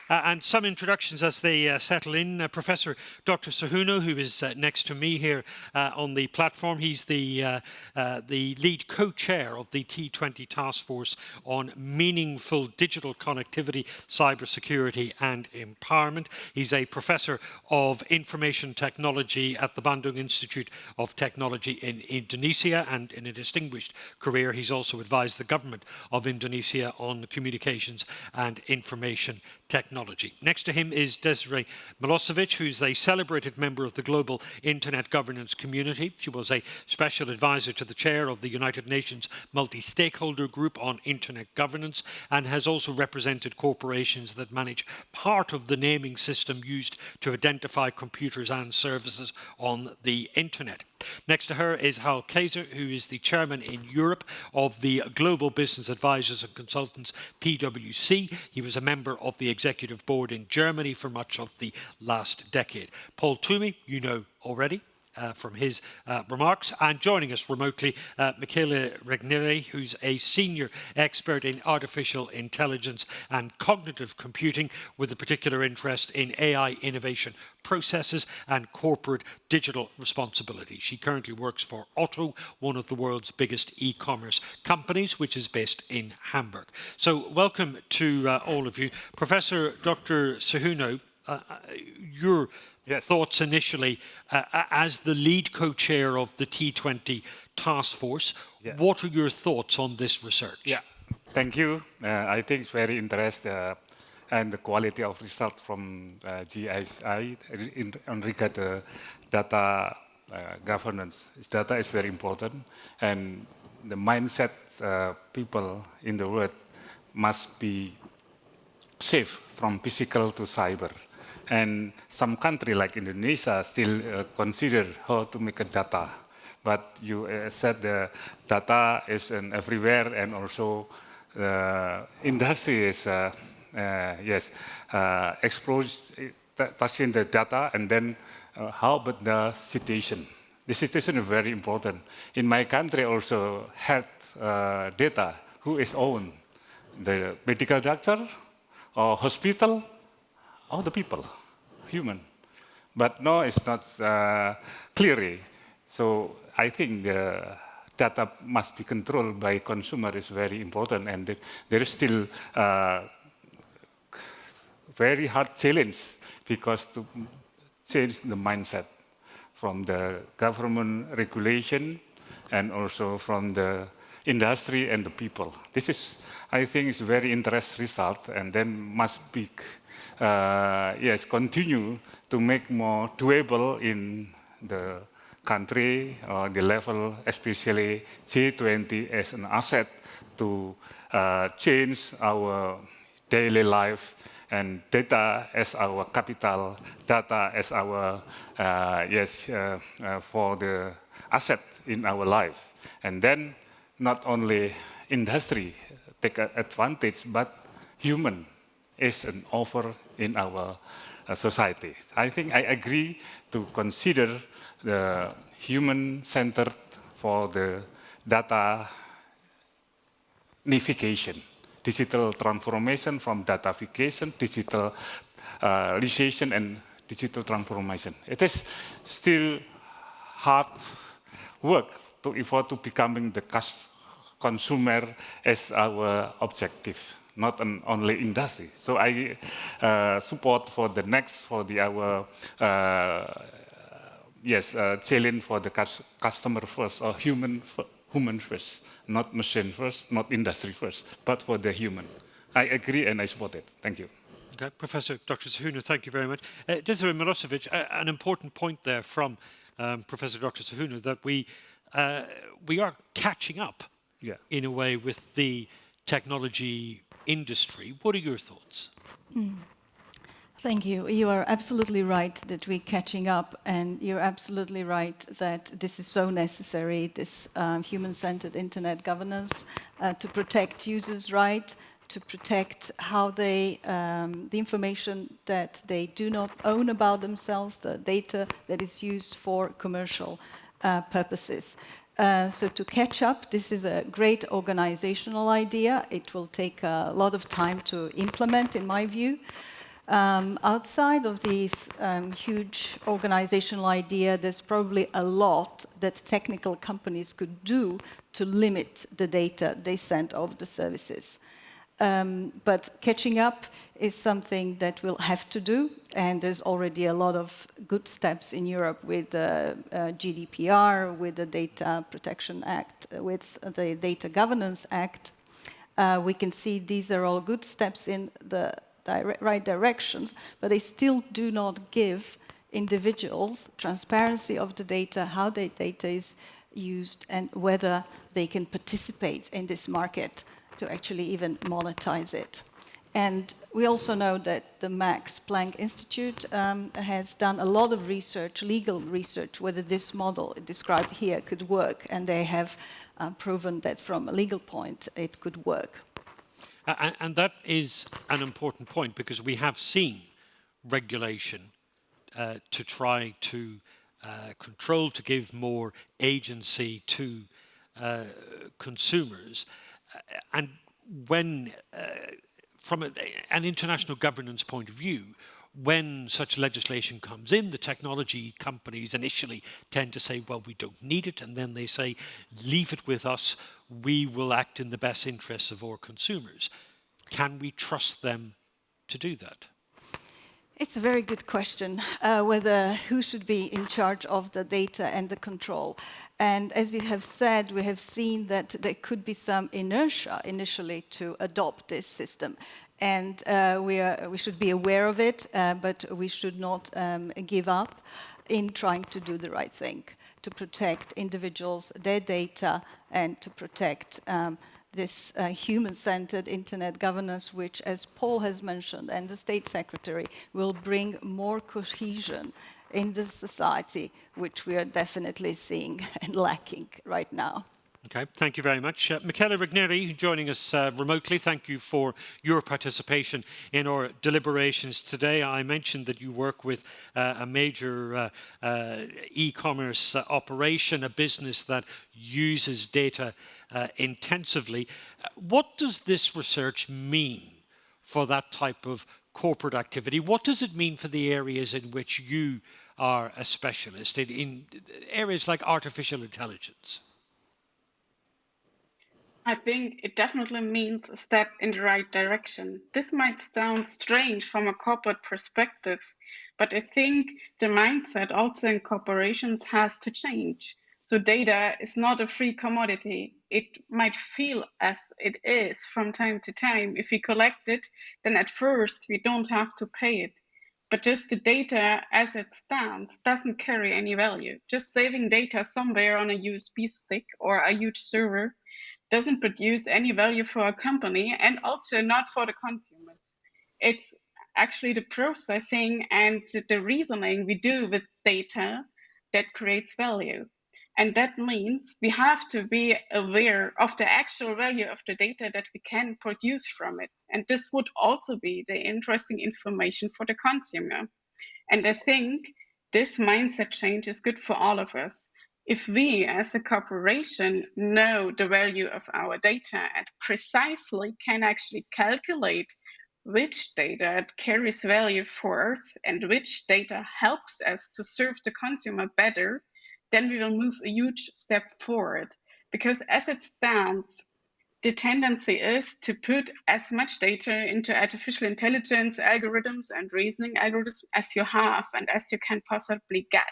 And some introductions as they settle in. Professor Dr. Sahuna, who is next to me here on the platform, he's the lead co-chair of the T20 Task Force on Meaningful Digital Connectivity, Cybersecurity and Empowerment. He's a professor of information technology at the Bandung Institute of Technology in Indonesia, and in a distinguished career, he's also advised the government of Indonesia on communications and information technology. Next to him is Desiree Milosevic, who's a celebrated member of the global internet governance community. She was a special advisor to the chair of the United Nations Multi-Stakeholder Group on Internet Governance, and has also represented corporations that manage part of the naming system used to identify computers and services on the internet. Next to her is Hal Kaiser, who is the chairman in Europe of the Global Business Advisors and Consultants, PwC. He was a member of the executive board in Germany for much of the last decade. Paul Twomey, you know already from his remarks. And joining us remotely, Michele Regnieri, who's a senior expert in artificial intelligence and cognitive computing with a particular interest in AI innovation processes and corporate digital responsibility. She currently works for Otto, one of the world's biggest e-commerce companies, which is based in Hamburg. So welcome to all of you. Professor Dr. Sahuna, your thoughts initially as the lead co-chair of the T20 Task Force. What are your thoughts on this research? Thank you. I think it's very interesting and the quality of result from GSI in regard to data governance. Data is very important, and the mindset people in the world must be safe from physical to cyber. And some country like Indonesia still consider how to make a data. But you said the data is everywhere, and also the industry is, touching the data, and then how about the situation? The situation is very important. In my country also, health data, who is owned? The medical doctor or hospital? All the people, human. But no, it's not clearly. So I think the data must be controlled by consumer is very important, and there is still very hard challenge because to change the mindset from the government regulation and also from the industry and the people. This is, I think, is very interesting result, and then must be continue to make more doable in the country or the level, especially G20 as an asset to change our daily life, and data as our capital, data as our for the asset in our life, and then not only industry take advantage, but human is an offer in our society. I think I agree to consider the human-centered for the data navigation, digital transformation from datafication, digitalization, and digital transformation. It is still hard work to evolve to becoming the consumer as our objective, not only industry. So I support for the next, for our challenge for the customer first or human first, not machine first, not industry first, but for the human. I agree and I support it. Thank you. Okay, Professor Dr. Sahuna, thank you very much. Desiree Milosevic, an important point there from Professor Dr. Sahuna, that we are catching up in a way with the technology industry. What are your thoughts? Thank you. You are absolutely right that we're catching up, and you're absolutely right that this is so necessary, this human-centered internet governance, to protect users' rights, to protect how they, the information that they do not own about themselves, the data that is used for commercial purposes. So to catch up, this is a great organizational idea. It will take a lot of time to implement, in my view. Outside of these huge organizational idea, there's probably a lot that technical companies could do to limit the data they send over the services. But catching up is something that we'll have to do, and there's already a lot of good steps in Europe with the GDPR, with the Data Protection Act, with the Data Governance Act. We can see these are all good steps in the right directions, but they still do not give individuals transparency of the data, how the data is used, and whether they can participate in this market to actually even monetize it. And we also know that the Max Planck Institute has done a lot of research, legal research, whether this model described here could work, and they have proven that from a legal point it could work. And that is an important point, because we have seen regulation to try to control, to give more agency to consumers. And when, from an international governance point of view, when such legislation comes in, the technology companies initially tend to say, well, we don't need it, and then they say, leave it with us, we will act in the best interests of our consumers. Can we trust them to do that? It's a very good question, whether who should be in charge of the data and the control. And as you have said, we have seen that there could be some inertia initially to adopt this system. And we should be aware of it, but we should not give up in trying to do the right thing, to protect individuals, their data, and to protect this human-centered internet governance, which, as Paul has mentioned, and the State Secretary, will bring more cohesion in the society, which we are definitely seeing and lacking right now. Okay, thank you very much. Michele Ruggeri, joining us remotely, thank you for your participation in our deliberations today. I mentioned that you work with a major e-commerce operation, a business that uses data intensively. What does this research mean for that type of corporate activity? What does it mean for the areas in which you are a specialist, in areas like artificial intelligence? I think it definitely means a step in the right direction. This might sound strange from a corporate perspective, but I think the mindset also in corporations has to change. So data is not a free commodity. It might feel as it is from time to time. If we collect it, then at first we don't have to pay it. But just the data as it stands doesn't carry any value. Just saving data somewhere on a USB stick or a huge server doesn't produce any value for a company, and also not for the consumers. It's actually the processing and the reasoning we do with data that creates value. And that means we have to be aware of the actual value of the data that we can produce from it. And this would also be the interesting information for the consumer. And I think this mindset change is good for all of us. If we as a corporation know the value of our data and precisely can actually calculate which data carries value for us and which data helps us to serve the consumer better, then we will move a huge step forward. Because as it stands, the tendency is to put as much data into artificial intelligence algorithms and reasoning algorithms as you have and as you can possibly get.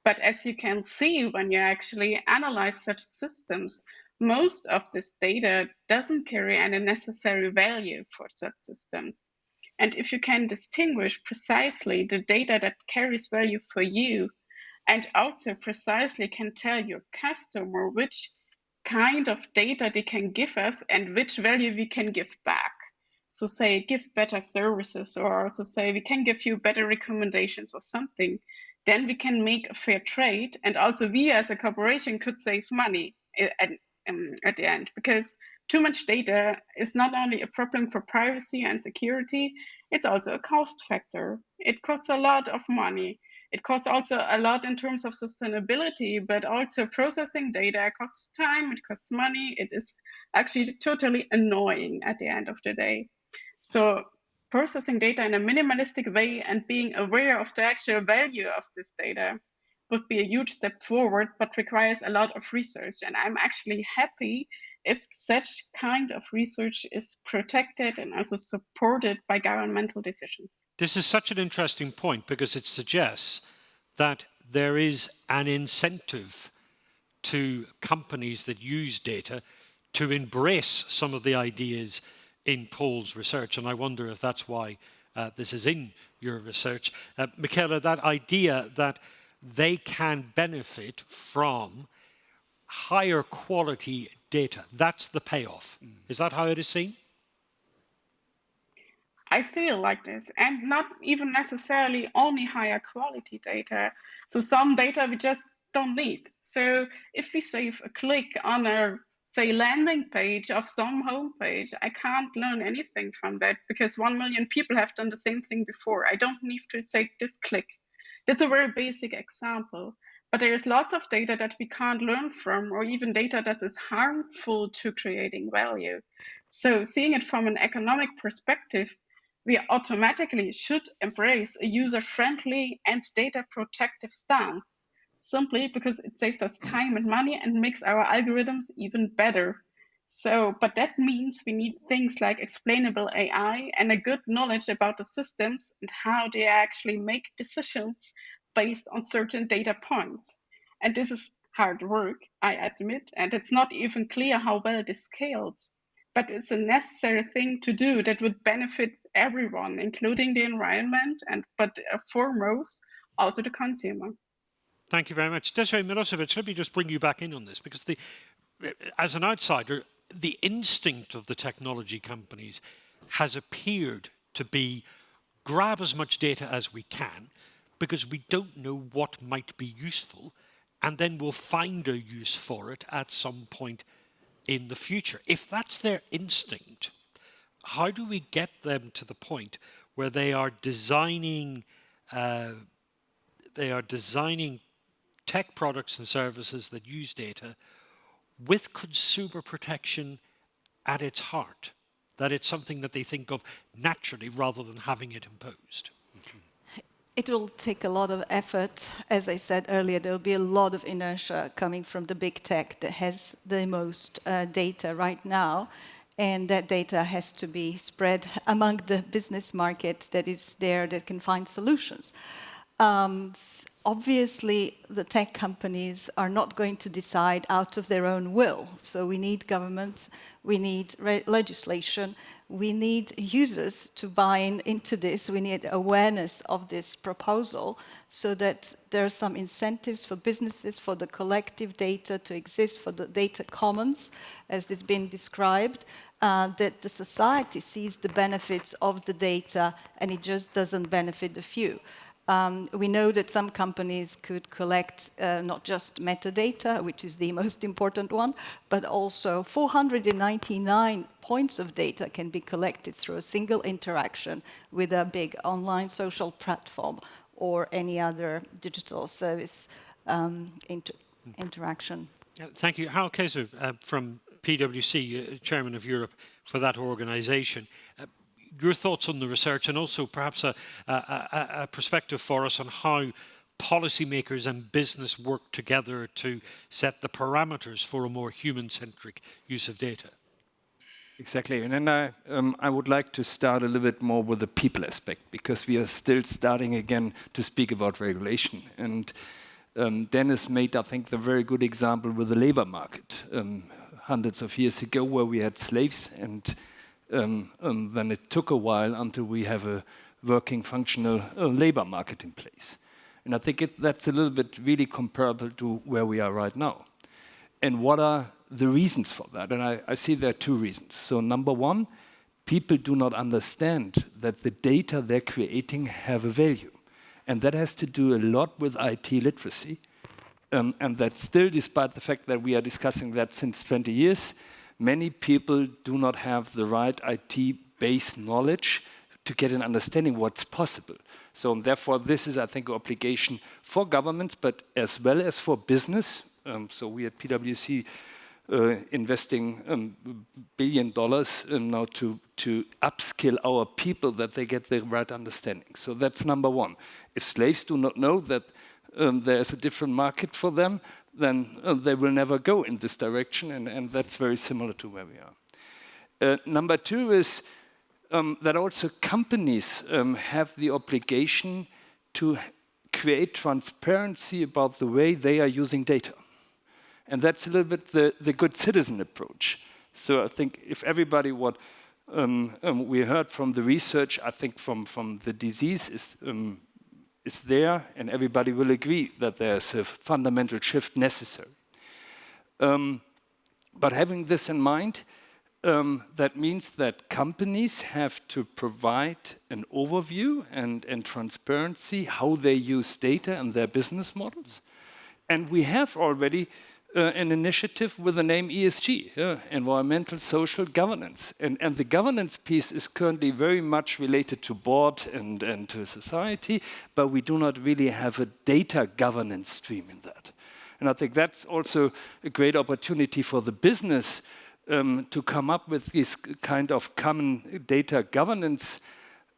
But as you can see, when you actually analyze such systems, most of this data doesn't carry any necessary value for such systems. And if you can distinguish precisely the data that carries value for you, and also precisely can tell your customer which kind of data they can give us and which value we can give back. So say, give better services, or also say, we can give you better recommendations or something. Then we can make a fair trade, and also we as a corporation could save money at the end, because too much data is not only a problem for privacy and security, it's also a cost factor. It costs a lot of money. It costs also a lot in terms of sustainability, but also processing data costs time, it costs money. It is actually totally annoying at the end of the day. So processing data in a minimalistic way and being aware of the actual value of this data would be a huge step forward, but requires a lot of research. And I'm actually happy if such kind of research is protected and also supported by governmental decisions. This is such an interesting point because it suggests that there is an incentive to companies that use data to embrace some of the ideas in Paul's research. And I wonder if that's why this is in your research. Michaela, that idea that they can benefit from higher quality data, that's the payoff. Is that how it is seen? I see it like this, and not even necessarily only higher quality data. So some data we just don't need. So if we save a click on a, say, landing page of some homepage, I can't learn anything from that because 1 million people have done the same thing before. I don't need to say this click. That's a very basic example. But there is lots of data that we can't learn from, or even data that is harmful to creating value. So seeing it from an economic perspective, we automatically should embrace a user-friendly and data protective stance, simply because it saves us time and money and makes our algorithms even better. So, but that means we need things like explainable AI and a good knowledge about the systems and how they actually make decisions based on certain data points. And this is hard work, I admit, and it's not even clear how well this scales. But it's a necessary thing to do that would benefit everyone, including the environment, but foremost, also the consumer. Thank you very much. Desiree Milosevic, let me just bring you back in on this, because as an outsider, the instinct of the technology companies has appeared to be grab as much data as we can, because we don't know what might be useful, and then we'll find a use for it at some point in the future. If that's their instinct, how do we get them to the point where they are designing tech products and services that use data with consumer protection at its heart, that it's something that they think of naturally rather than having it imposed? It will take a lot of effort. As I said earlier, there will be a lot of inertia coming from the big tech that has the most data right now. And that data has to be spread among the business market that is there that can find solutions. Obviously, the tech companies are not going to decide out of their own will. So we need governments, we need legislation, we need users to buy into this. We need awareness of this proposal so that there are some incentives for businesses, for the collective data to exist, for the data commons, as it's been described, that the society sees the benefits of the data and it just doesn't benefit the few. We know that some companies could collect not just metadata, which is the most important one, but also 499 points of data can be collected through a single interaction with a big online social platform or any other digital service interaction. Thank you. Harald Kaiser from PwC, Chairman of Europe for that organization. Your thoughts on the research, and also perhaps a perspective for us on how policymakers and business work together to set the parameters for a more human-centric use of data. Exactly, and then I would like to start a little bit more with the people aspect, because we are still starting again to speak about regulation. And Dennis made, I think, the very good example with the labor market hundreds of years ago, where we had slaves, and then it took a while until we have a working, functional labor market in place. And I think that's a little bit really comparable to where we are right now. And what are the reasons for that? And I see there are two reasons. So number one, people do not understand that the data they're creating have a value. And that has to do a lot with IT literacy. And that still, despite the fact that we are discussing that since 20 years, many people do not have the right IT-based knowledge to get an understanding what's possible. So therefore, this is, I think, an obligation for governments, but as well as for business. So we at PwC investing $1 billion now to upskill our people that they get the right understanding. So that's number one. If slaves do not know that there is a different market for them, then they will never go in this direction, and that's very similar to where we are. Number two is that also companies have the obligation to create transparency about the way they are using data. And that's a little bit the good citizen approach. So I think if everybody what we heard from the research, I think from the disease is there, and everybody will agree that there's a fundamental shift necessary. But having this in mind, that means that companies have to provide an overview and transparency how they use data and their business models. And we have already an initiative with the name ESG, Environmental Social Governance. And the governance piece is currently very much related to board and to society, but we do not really have a data governance stream in that. And I think that's also a great opportunity for the business to come up with this kind of common data governance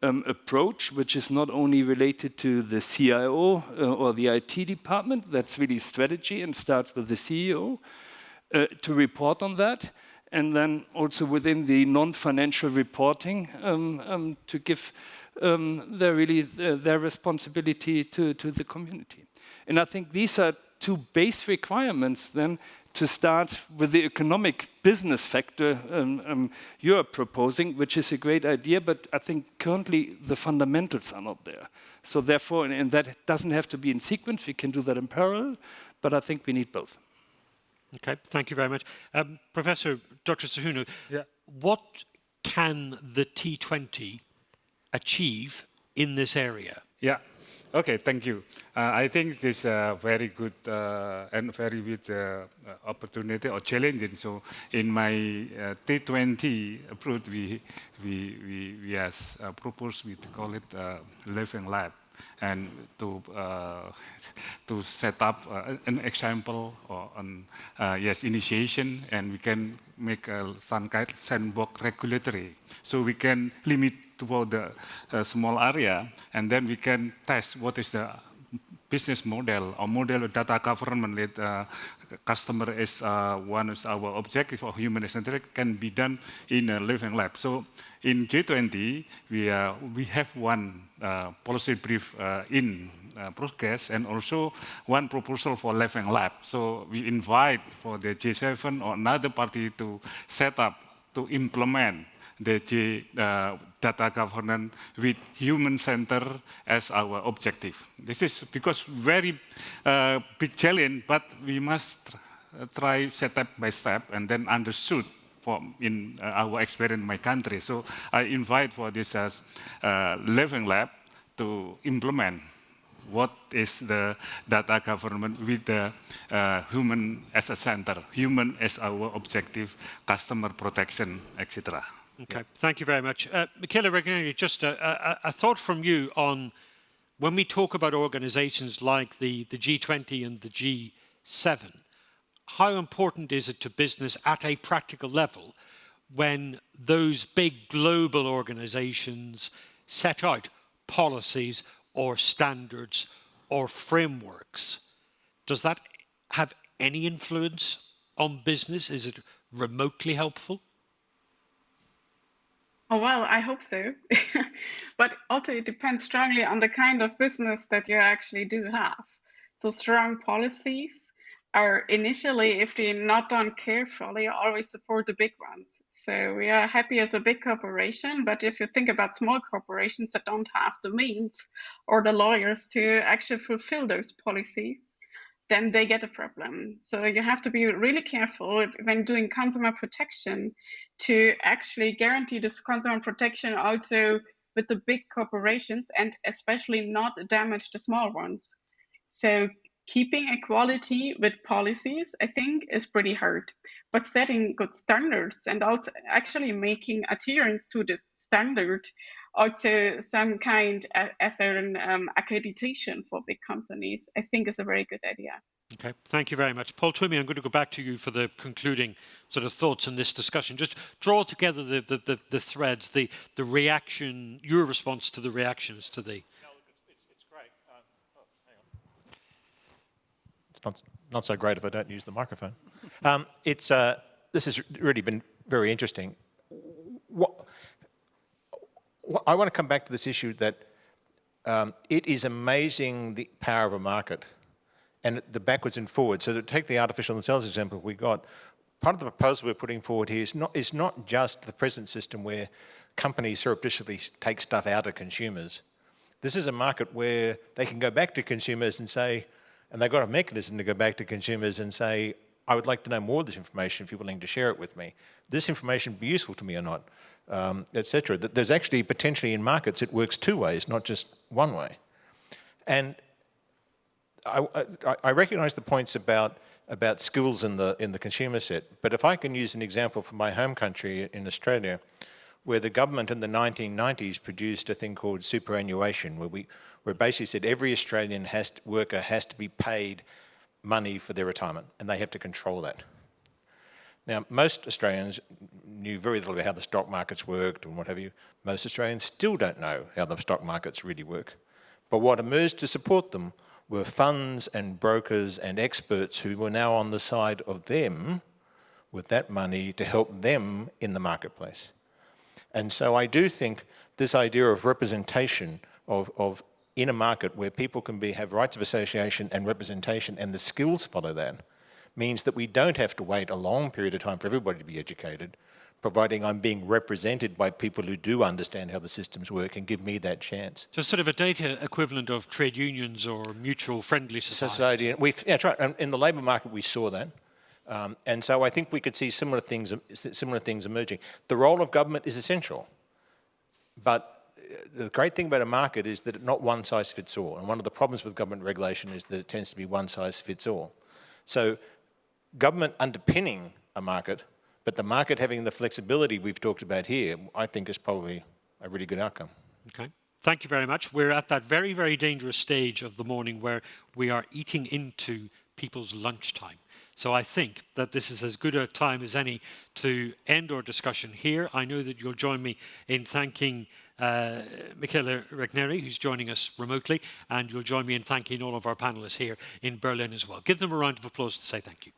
approach, which is not only related to the CIO or the IT department, that's really strategy and starts with the CEO, to report on that, and then also within the non-financial reporting to give their responsibility to the community. And I think these are two base requirements then to start with the economic business factor you are proposing, which is a great idea, but I think currently the fundamentals are not there. So therefore, and that doesn't have to be in sequence, we can do that in parallel, but I think we need both. Okay, thank you very much. Professor Dr. Suhunnu, what can the T20 achieve in this area? Yeah. Okay, thank you. I think this is a very good and very good opportunity or challenge. So in my T20 approach, we as proposed, we call it Living Lab, and to set up an example or an initiation, and we can make some kind of sandbox regulatory, so we can limit to the small area, and then we can test what is the business model or model of data government that customer is one is our objective or human-centric can be done in a Living Lab. So in G20, we have one policy brief in progress and also one proposal for Living Lab. So we invite for the G7 or another party to set up, to implement the data governance with human center as our objective. This is because very big challenge, but we must try step by step and then understood in our experience in my country. So I invite for this as Living Lab to implement what is the data government with the human as a center, human as our objective, customer protection, etc. Okay, thank you very much. Michele Regneri, just a thought from you on when we talk about organizations like the G20 and the G7, how important is it to business at a practical level when those big global organizations set out policies or standards or frameworks? Does that have any influence on business? Is it remotely helpful? Oh, well, I hope so. But also it depends strongly on the kind of business that you actually do have. So strong policies are initially, if they're not done carefully, always support the big ones. So we are happy as a big corporation, but if you think about small corporations that don't have the means or the lawyers to actually fulfill those policies, then they get a problem. So you have to be really careful when doing consumer protection to actually guarantee this consumer protection also with the big corporations and especially not damage the small ones. So keeping equality with policies, I think, is pretty hard. But setting good standards and also actually making adherence to this standard also some kind as an accreditation for big companies, I think is a very good idea. Okay, thank you very much. Paul Twomey, I'm going to go back to you for the concluding sort of thoughts in this discussion. Just draw together the threads, the reaction, your response to the reactions to the... It's great. Hang on. It's not so great if I don't use the microphone. This has really been very interesting. I want to come back to this issue that it is amazing the power of a market and the backwards and forwards. So to take the artificial intelligence example we got, part of the proposal we're putting forward here is not just the present system where companies surreptitiously take stuff out of consumers. This is a market where they can go back to consumers and say, and they've got a mechanism to go back to consumers and say, I would like to know more of this information if you're willing to share it with me. This information would be useful to me or not, etc. There's actually potentially in markets it works two ways, not just one way. And I recognise the points about skills in the consumer set, but if I can use an example from my home country in Australia, where the government in the 1990s produced a thing called superannuation, where basically said every Australian worker has to be paid money for their retirement, and they have to control that. Now, most Australians knew very little about how the stock markets worked and what have you. Most Australians still don't know how the stock markets really work. But what emerged to support them were funds and brokers and experts who were now on the side of them with that money to help them in the marketplace. And so I do think this idea of representation of in a market where people can have rights of association and representation and the skills follow that means that we don't have to wait a long period of time for everybody to be educated, providing I'm being represented by people who do understand how the systems work and give me that chance. So sort of a data equivalent of trade unions or mutual friendly society. Yeah, that's right. And in the labour market, we saw that. And so I think we could see similar things emerging. The role of government is essential. But the great thing about a market is that not one size fits all. And one of the problems with government regulation is that it tends to be one size fits all. So government underpinning a market, but the market having the flexibility we've talked about here, I think is probably a really good outcome. Okay. Thank you very much. We're at that very, very dangerous stage of the morning where we are eating into people's lunchtime. So I think that this is as good a time as any to end our discussion here. I know that you'll join me in thanking Michele Regneri, who's joining us remotely, and you'll join me in thanking all of our panelists here in Berlin as well. Give them a round of applause to say thank you.